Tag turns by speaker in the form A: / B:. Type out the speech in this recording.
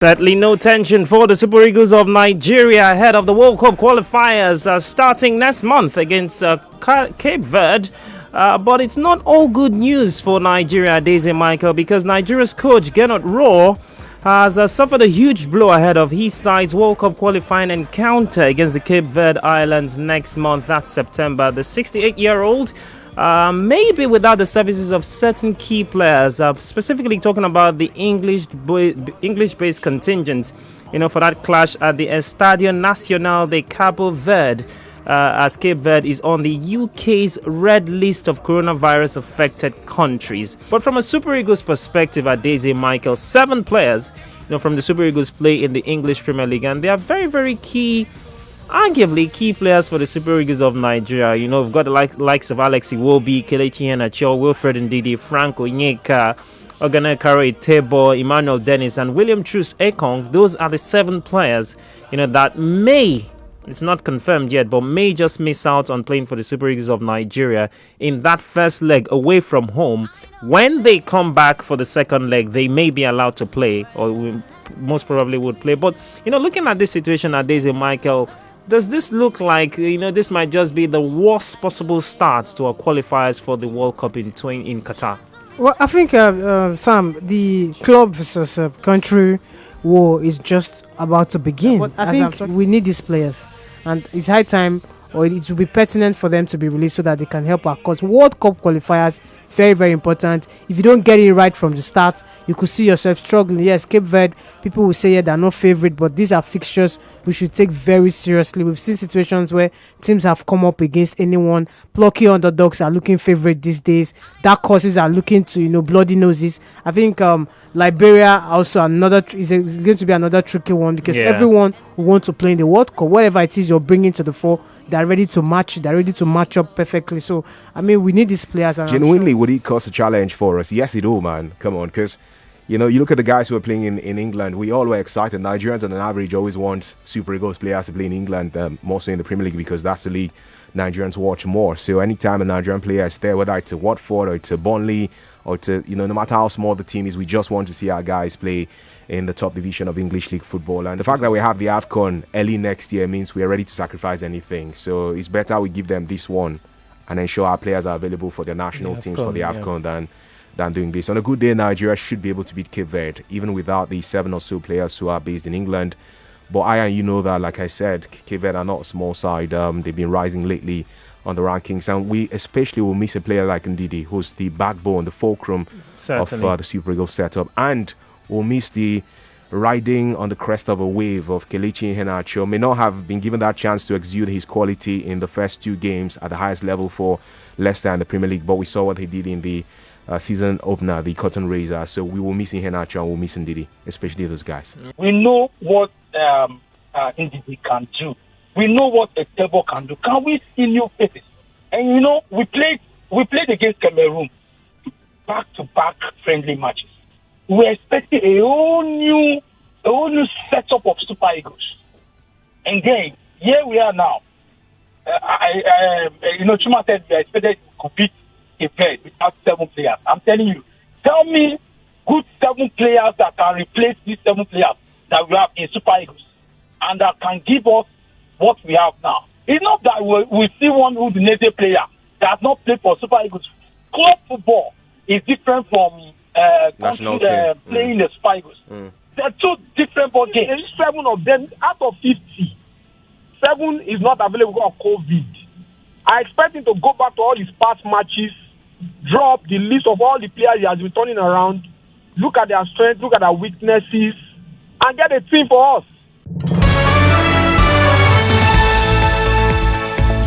A: Certainly no tension for the Super Eagles of Nigeria ahead of the World Cup qualifiers starting next month against Cape Verde. But it's not all good news for Nigeria, Adaeze Michael, because Nigeria's coach Gernot Rohr has suffered a huge blow ahead of his side's World Cup qualifying encounter against the Cape Verde Islands next month, that's September. The 68-year-old maybe without the services of certain key players, specifically talking about the English-based contingent, for that clash at the Estadio Nacional de Cabo Verde, as Cape Verde is on the UK's red list of coronavirus-affected countries. But from a Super Eagles perspective, Adaeze Michael, 7 players, from the Super Eagles play in the English Premier League, and they are very, very key. Arguably key players for the Super Eagles of Nigeria. We've got the likes of Alex Iwobi, Kelechi Iheanacho, Wilfred Ndidi, Frank Onyeka, Oganekaro Itebo, Emmanuel Dennis, and William Truss Ekong. Those are the 7 players, that may, it's not confirmed yet, but may just miss out on playing for the Super Eagles of Nigeria in that first leg away from home. When they come back for the second leg, they may be allowed to play, or most probably would play. But, looking at this situation, Adaeze Michael, does this look like, this might just be the worst possible start to our qualifiers for the World Cup in Qatar?
B: Well, I think, Sam, the club versus country war is just about to begin. But I think we need these players. And it's high time, or it will be pertinent for them to be released so that they can help our cause. World Cup qualifiers, very, very important. If you don't get it right from the start, you could see yourself struggling. Yes, Cape Verde, people will say they're not favorite, but these are fixtures we should take very seriously. We've seen situations where teams have come up against anyone. Plucky underdogs are looking favorite these days. Dark horses are looking to, bloody noses. I think Liberia also is going to be another tricky one, because everyone who wants to play in the World Cup, whatever it is you're bringing to the fore, they're ready to match. They're ready to match up perfectly. So, we need these players. And
C: genuinely, would it cause a challenge for us? Yes, it will, man. Come on, because, you look at the guys who are playing in England. We all were excited. Nigerians, on an average, always want Super Eagles players to play in England, mostly in the Premier League, because that's the league Nigerians watch more. So, anytime a Nigerian player is there, whether it's a Watford or it's a Burnley, or to, no matter how small the team is, we just want to see our guys play in the top division of English League football. And the fact that we have the AFCON early next year means we are ready to sacrifice anything. So it's better we give them this one and ensure our players are available for their national teams for the AFCON than doing this. On a good day, Nigeria should be able to beat Cape Verde, even without the 7 or so players who are based in England. But you know that, like I said, Cape Verde are not a small side. They've been rising lately on the rankings, and we especially will miss a player like Ndidi, who's the backbone, the fulcrum of the Super Eagles setup, and we'll miss the riding on the crest of a wave of Kelechi Iheanacho. May not have been given that chance to exude his quality in the first 2 games at the highest level for Leicester and the Premier League, but we saw what he did in the season opener, the Cotton Razor. So we will miss Iheanacho and we'll miss Ndidi, especially those guys.
D: We know what Ndidi can do. We know what a table can do. Can we see new faces? And we played against Cameroon, back-to-back friendly matches. We're expecting a whole new setup of Super Eagles. And then here we are now. Chuma said we expected to beat a pair without 7 players. I'm telling you, tell me good 7 players that can replace these 7 players that we have in Super Eagles and that can give us what we have now. It's not that we see one who's a native player that has not played for Super Eagles. Club football is different from
C: national team
D: playing the Super Eagles. They're 2 different ball games. 7 of them out of 50, 7 is not available because of COVID. I expect him to go back to all his past matches, drop the list of all the players he has been turning around, look at their strengths, look at their weaknesses, and get a team for us.